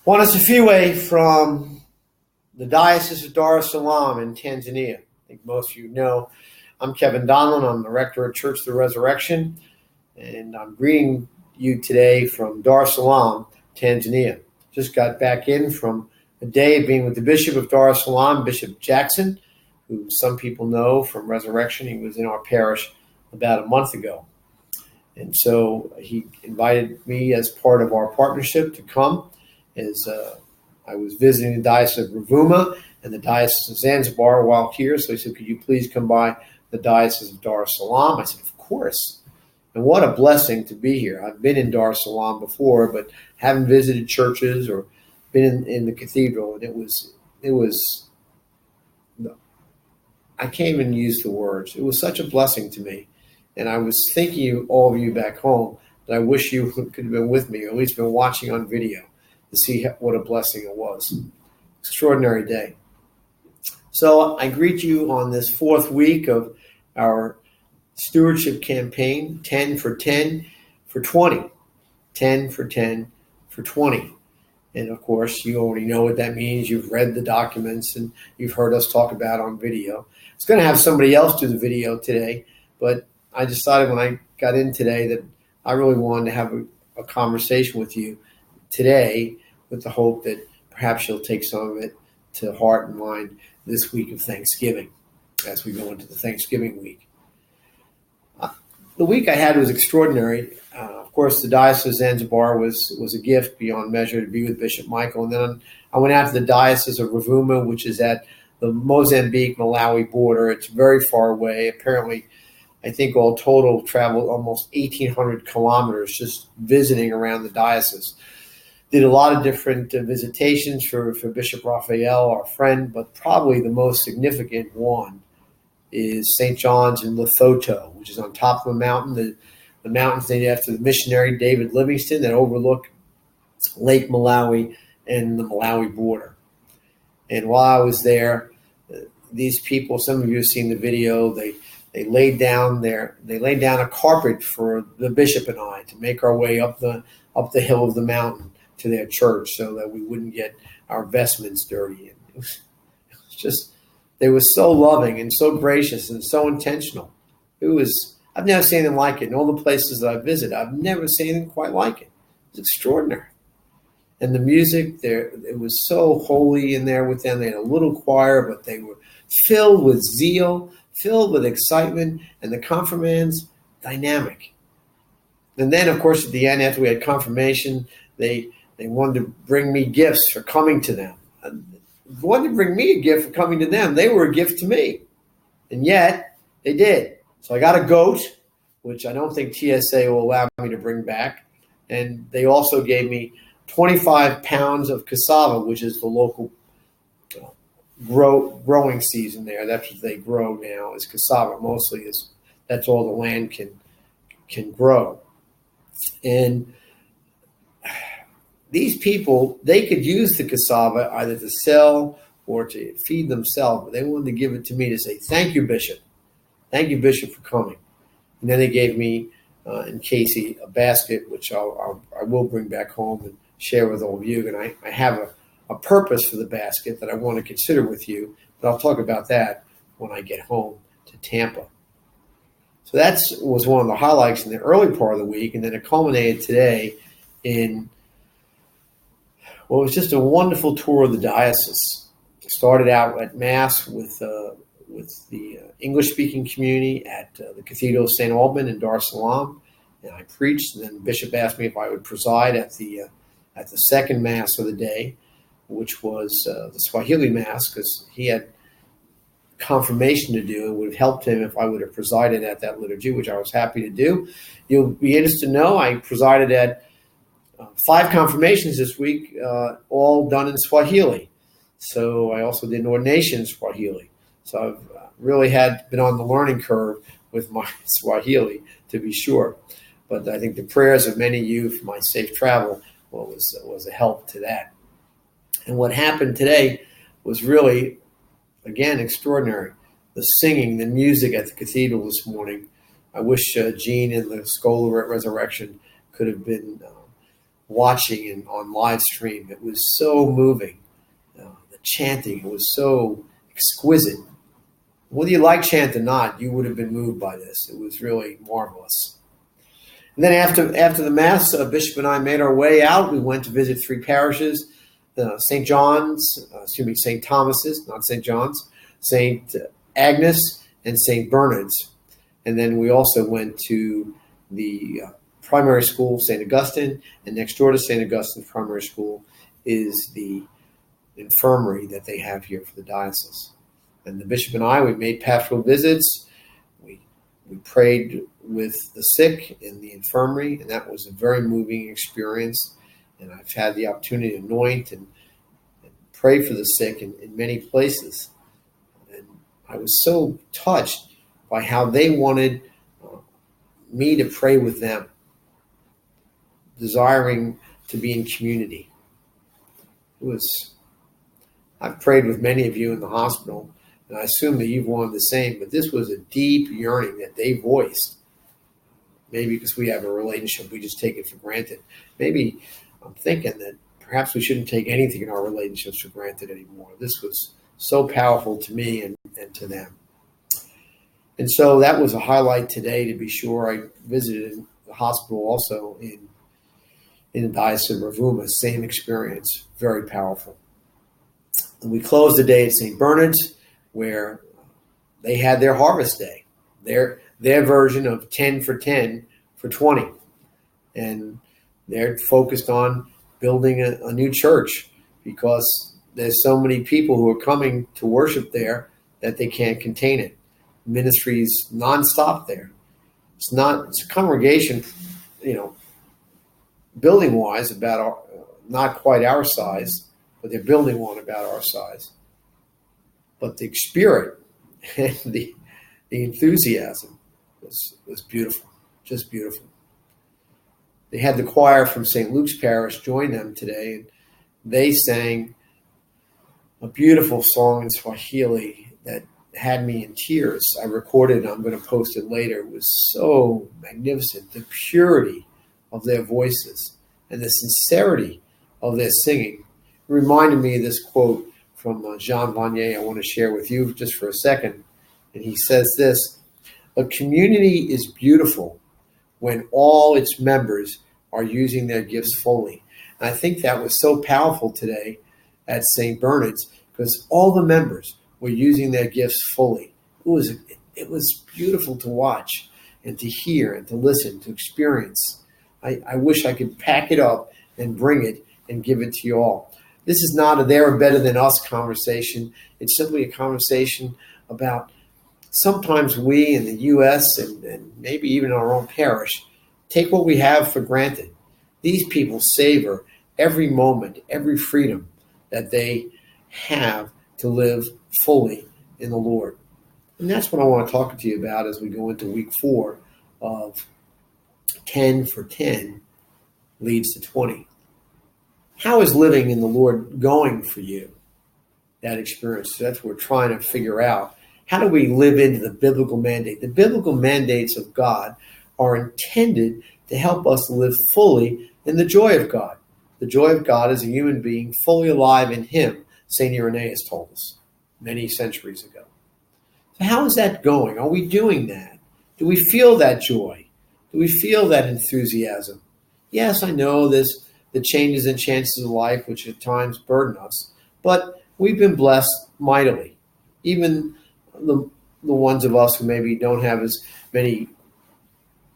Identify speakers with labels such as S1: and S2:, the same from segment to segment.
S1: One is a few way from the Diocese of Dar es Salaam in Tanzania. I think most of you know I'm Kevin Donlin. I'm the rector at Church of the Resurrection, and I'm greeting you today from Dar es Salaam, Tanzania. Just got back in from a day of being with the Bishop of Dar es Salaam, Bishop Jackson, who some people know from Resurrection. He was in our parish about a month ago. And so he invited me as part of our partnership to come as I was visiting the Diocese of Ruvuma and the Diocese of Zanzibar while here. So he said, could you please come by the Diocese of Dar es Salaam? I said, of course. And what a blessing to be here. I've been in Dar es Salaam before, but haven't visited churches or been in the cathedral. And it was, I can't even use the words. It was such a blessing to me. And I was thinking of all of you back home that I wish you could have been with me, or at least been watching on video to see what a blessing it was. Extraordinary day. So I greet you on this fourth week of our stewardship campaign, 10 for 10 for 20. 10 for 10 for 20. And of course, you already know what that means. You've read the documents and you've heard us talk about it on video. It's going to have somebody else do the video today, but I decided when I got in today that I really wanted to have a conversation with you today with the hope that perhaps you'll take some of it to heart and mind this week of Thanksgiving as we go into the Thanksgiving week. The week I had was extraordinary. Of course, the Diocese of Zanzibar was a gift beyond measure to be with Bishop Michael. And then I went out to the Diocese of Ruvuma, which is at the Mozambique-Malawi border. It's very far away. Apparently, I think all total traveled almost 1,800 kilometers just visiting around the diocese. Did a lot of different visitations for Bishop Raphael, our friend, but probably the most significant one is St. John's in Lesotho, which is on top of a mountain. The mountains named after the missionary David Livingstone that overlook Lake Malawi and the Malawi border. And while I was there, these people, some of you have seen the video, they laid down a carpet for the bishop and I to make our way up the hill of the mountain to their church so that we wouldn't get our vestments dirty. And it was just, they were so loving and so gracious and so intentional. I've never seen anything like it. In all the places that I visited, I've never seen anything quite like it. It was extraordinary. And the music there, it was so holy in there with them. They had a little choir, but they were filled with zeal, filled with excitement, and the confirmands, dynamic. And then, of course, at the end, after we had confirmation, they wanted to bring me gifts for coming to them. They wanted to bring me a gift for coming to them. They were a gift to me. And yet, they did. So I got a goat, which I don't think TSA will allow me to bring back. And they also gave me 25 pounds of cassava, which is the local growing season there. That's what they grow now is cassava. Mostly that's all the land can grow. And these people, they could use the cassava either to sell or to feed themselves, but they wanted to give it to me to say, thank you, Bishop. Thank you, Bishop, for coming. And then they gave me and Casey a basket, which I will bring back home and share with all of you. And I have a purpose for the basket that I want to consider with you, but I'll talk about that when I get home to Tampa. So that was one of the highlights in the early part of the week, and then it culminated today in what was just a wonderful tour of the diocese. Started out at Mass with the English-speaking community at the Cathedral of St. Alban in Dar es Salaam, and I preached. And then the bishop asked me if I would preside at the second Mass of the day, which was the Swahili Mask, because he had confirmation to do. It would have helped him if I would have presided at that liturgy, which I was happy to do. You'll be interested to know I presided at 5 confirmations this week, all done in Swahili. So I also did an ordination in Swahili. So I've really been on the learning curve with my Swahili, to be sure. But I think the prayers of many of you for my safe travel was a help to that. And what happened today was really, again, extraordinary. The singing, the music at the cathedral this morning. I wish Jean and the scholar at Resurrection could have been watching and on live stream. It was so moving. The chanting, it was so exquisite. Whether you like chant or not, you would have been moved by this. It was really marvelous. And then after the Mass, Bishop and I made our way out. We went to visit 3 parishes, St. Thomas's, not St. John's, St. Agnes, and St. Bernard's. And then we also went to the primary school, St. Augustine, and next door to St. Augustine's primary school is the infirmary that they have here for the diocese. And the bishop and I, we made pastoral visits. We prayed with the sick in the infirmary, and that was a very moving experience. And I've had the opportunity to anoint and pray for the sick in many places. And I was so touched by how they wanted me to pray with them, desiring to be in community. I've prayed with many of you in the hospital, and I assume that you've wanted the same, but this was a deep yearning that they voiced. Maybe because we have a relationship, we just take it for granted. Maybe I'm thinking that perhaps we shouldn't take anything in our relationships for granted anymore. This was so powerful to me and to them. And so that was a highlight today, to be sure. I visited the hospital also in the Diocese of Rovuma. Same experience, very powerful. And we closed the day at St. Bernard's, where they had their harvest day, their version of 10 for 10 for 20. And they're focused on building a new church because there's so many people who are coming to worship there that they can't contain it. Ministries nonstop there. It's a congregation, building wise about not quite our size, but they're building one about our size. But the spirit and the enthusiasm was beautiful, just beautiful. They had the choir from St. Luke's Parish join them today, and they sang a beautiful song in Swahili that had me in tears. I recorded it. I'm going to post it later. It was so magnificent. The purity of their voices and the sincerity of their singing. It reminded me of this quote from Jean Vanier I want to share with you just for a second. And he says this: "A community is beautiful when all its members are using their gifts fully." And I think that was so powerful today at St. Bernard's because all the members were using their gifts fully. It was beautiful to watch and to hear and to listen, to experience. I wish I could pack it up and bring it and give it to you all. This is not a they're better than us conversation. It's simply a conversation about sometimes we in the U.S. and maybe even our own parish take what we have for granted. These people savor every moment, every freedom that they have to live fully in the Lord. And that's what I want to talk to you about as we go into week 4 of 10 for 10 leads to 20. How is living in the Lord going for you? That experience. So that's what we're trying to figure out. How do we live into the biblical mandate? The biblical mandates of God are intended to help us live fully in the joy of God. The joy of God is a human being fully alive in Him, St. Irenaeus told us many centuries ago. So how is that going? Are we doing that? Do we feel that joy? Do we feel that enthusiasm? Yes, I know the changes and chances of life, which at times burden us, but we've been blessed mightily. Even the ones of us who maybe don't have as many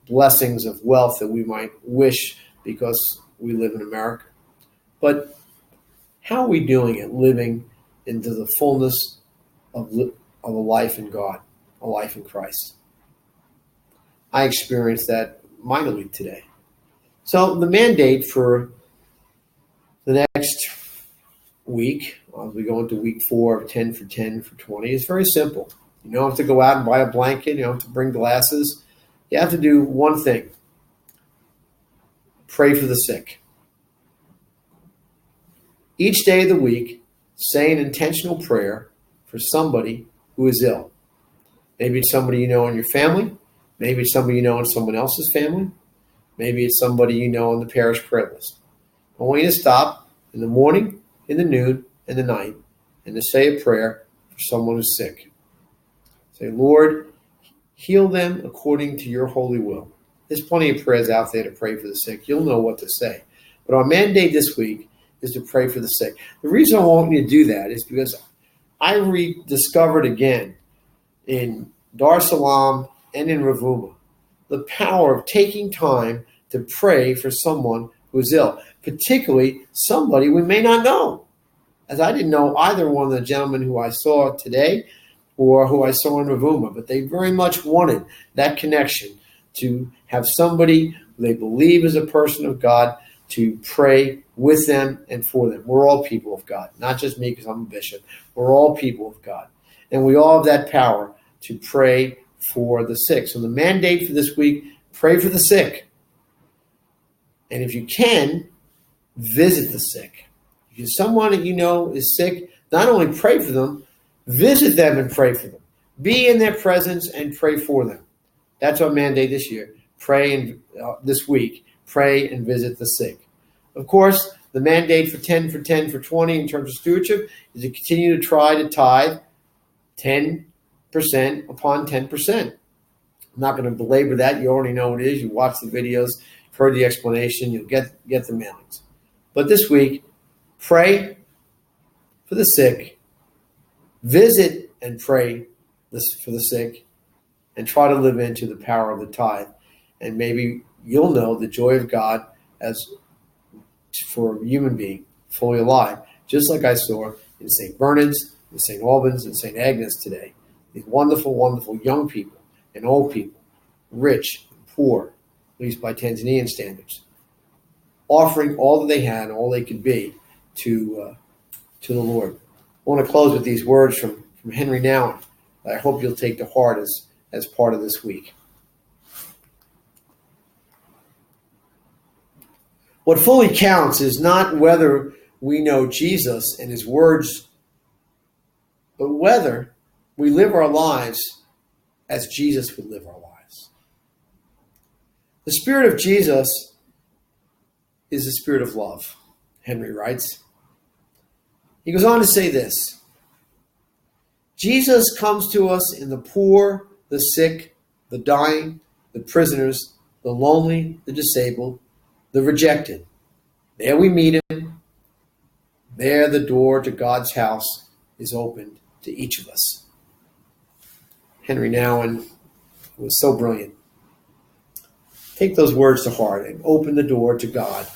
S1: blessings of wealth that we might wish because we live in America. But how are we doing it, living into the fullness of a life in God, a life in Christ? I experienced that mightily today. So the mandate for the next week, as we go into week 4 of 10 for 10 for 20, is very simple. You don't have to go out and buy a blanket. You don't have to bring glasses. You have to do one thing. Pray for the sick. Each day of the week, say an intentional prayer for somebody who is ill. Maybe it's somebody you know in your family. Maybe it's somebody you know in someone else's family. Maybe it's somebody you know on the parish prayer list. I want you to stop in the morning, in the noon, and the night, and to say a prayer for someone who's sick. Say, Lord, heal them according to your holy will. There's plenty of prayers out there to pray for the sick. You'll know what to say. But our mandate this week is to pray for the sick. The reason I want you to do that is because I rediscovered again in Dar Es Salaam and in Rovuma the power of taking time to pray for someone who's ill, particularly somebody we may not know. As I didn't know either one of the gentlemen who I saw today or who I saw in Rovuma, but they very much wanted that connection to have somebody who they believe is a person of God to pray with them and for them. We're all people of God, not just me because I'm a bishop. We're all people of God. And we all have that power to pray for the sick. So the mandate for this week, pray for the sick. And if you can, visit the sick. If you're someone that you know is sick, not only pray for them, visit them and pray for them. Be in their presence and pray for them. That's our mandate this year. Pray and this week, pray and visit the sick. Of course, the mandate for 10 for 10 for 20 in terms of stewardship is to continue to try to tithe 10% upon 10%. I'm not going to belabor that. You already know what it is. You watched the videos, heard the explanation. You'll get the mailings. But this week, pray for the sick, visit and pray for the sick, and try to live into the power of the tithe. And maybe you'll know the joy of God as for a human being fully alive, just like I saw in St. Bernard's, in St. Albans, and St. Agnes today. These wonderful, wonderful young people and old people, rich and poor, at least by Tanzanian standards, offering all that they had, all they could be to the Lord. I want to close with these words from Henry Nouwen that I hope you'll take to heart as part of this week. What fully counts is not whether we know Jesus and his words, but whether we live our lives as Jesus would live our lives. The Spirit of Jesus is the Spirit of love, Henry writes. He goes on to say this: Jesus comes to us in the poor, the sick, the dying, the prisoners, the lonely, the disabled, the rejected. There we meet him. There the door to God's house is opened to each of us. Henry Nouwen was so brilliant. Take those words to heart and open the door to God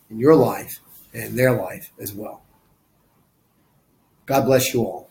S1: in your life and their life as well. God bless you all.